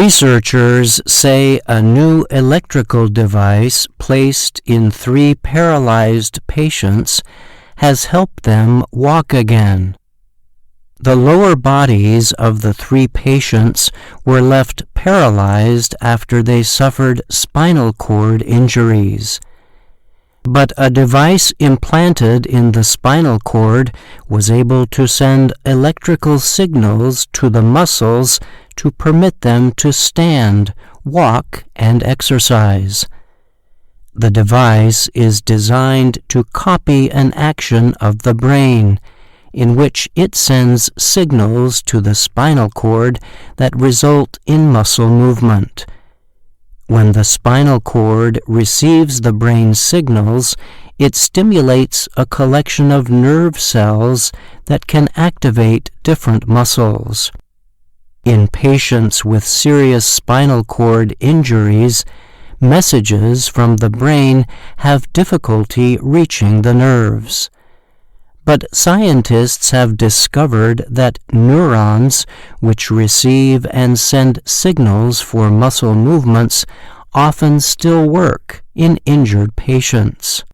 Researchers say a new electrical device placed in 3 paralyzed patients has helped them walk again. The lower bodies of the 3 patients were left paralyzed after they suffered spinal cord injuries. But a device implanted in the spinal cord was able to send electrical signals to the muscles to permit them to stand, walk, and exercise. The device is designed to copy an action of the brain, in which it sends signals to the spinal cord that result in muscle movement. When the spinal cord receives the brain's signals, it stimulates a collection of nerve cells that can activate different muscles. In patients with serious spinal cord injuries, messages from the brain have difficulty reaching the nerves. But scientists have discovered that neurons, which receive and send signals for muscle movements, often still work in injured patients.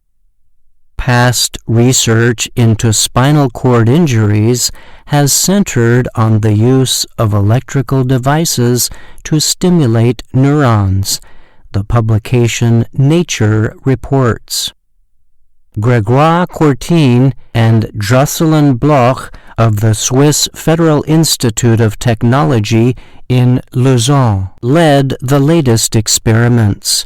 Past research into spinal cord injuries has centered on the use of electrical devices to stimulate neurons, the publication Nature reports. Grégoire Courtine and Jocelyn Bloch of the Swiss Federal Institute of Technology in Lausanne led the latest experiments.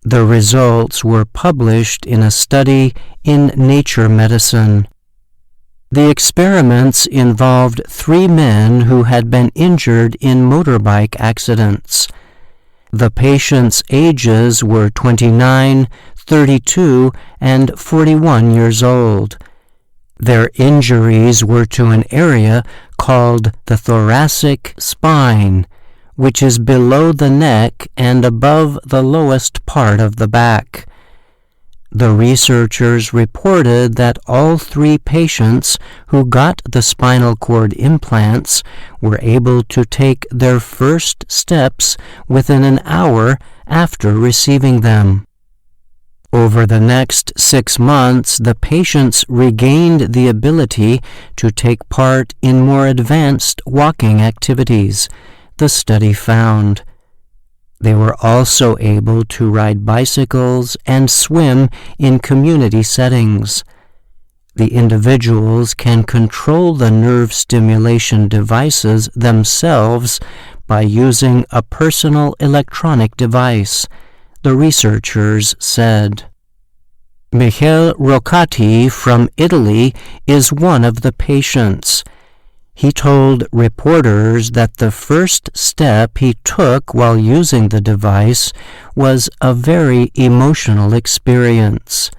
The results were published in a study in Nature Medicine. The experiments involved 3 men who had been injured in motorbike accidents. The patients' ages were 29, 32, and 41 years old. Their injuries were to an area called the thoracic spine, which is below the neck and above the lowest part of the back. The researchers reported that all 3 patients who got the spinal cord implants were able to take their first steps within an hour after receiving them. Over the next 6 months, the patients regained the ability to take part in more advanced walking activities, the study found. They were also able to ride bicycles and swim in community settings. The individuals can control the nerve stimulation devices themselves by using a personal electronic device, the researchers said. Michele Roccati from Italy is one of the patients. He told reporters that the first step he took while using the device was a very emotional experience.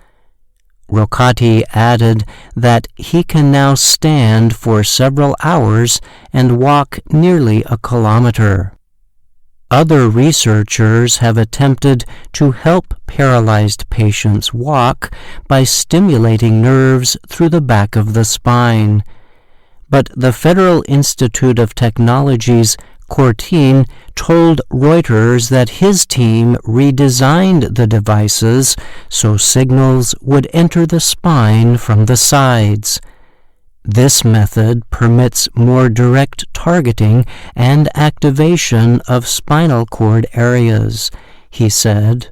Roccati added that he can now stand for several hours and walk nearly a kilometer. Other researchers have attempted to help paralyzed patients walk by stimulating nerves through the back of the spine. But the Federal Institute of Technology's Courtine told Reuters that his team redesigned the devices so signals would enter the spine from the sides. This method permits more direct targeting and activation of spinal cord areas, he said.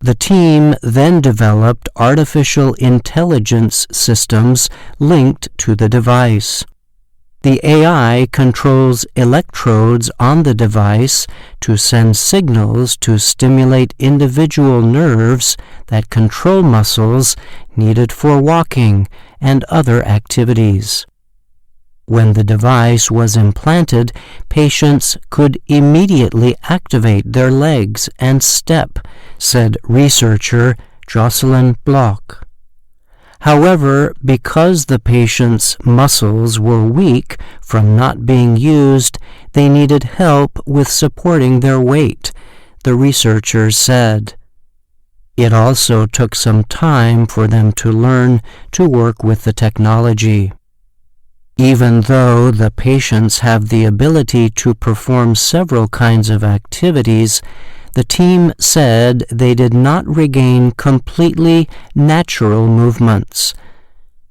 The team then developed artificial intelligence systems linked to the device. The AI controls electrodes on the device to send signals to stimulate individual nerves that control muscles needed for walking and other activities. When the device was implanted, patients could immediately activate their legs and step, said researcher Jocelyn Bloch. However, because the patient's muscles were weak from not being used, they needed help with supporting their weight, the researchers said. It also took some time for them to learn to work with the technology. Even though the patients have the ability to perform several kinds of activities, the team said they did not regain completely natural movements.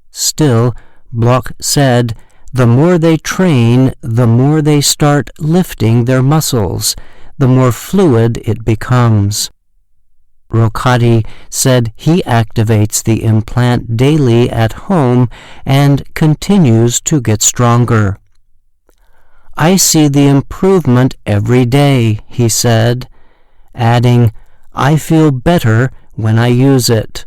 Still, Bloch said, the more they train, the more they start lifting their muscles, the more fluid it becomes. Rocati said he activates the implant daily at home and continues to get stronger. I see the improvement every day, he said, adding, I feel better when I use it.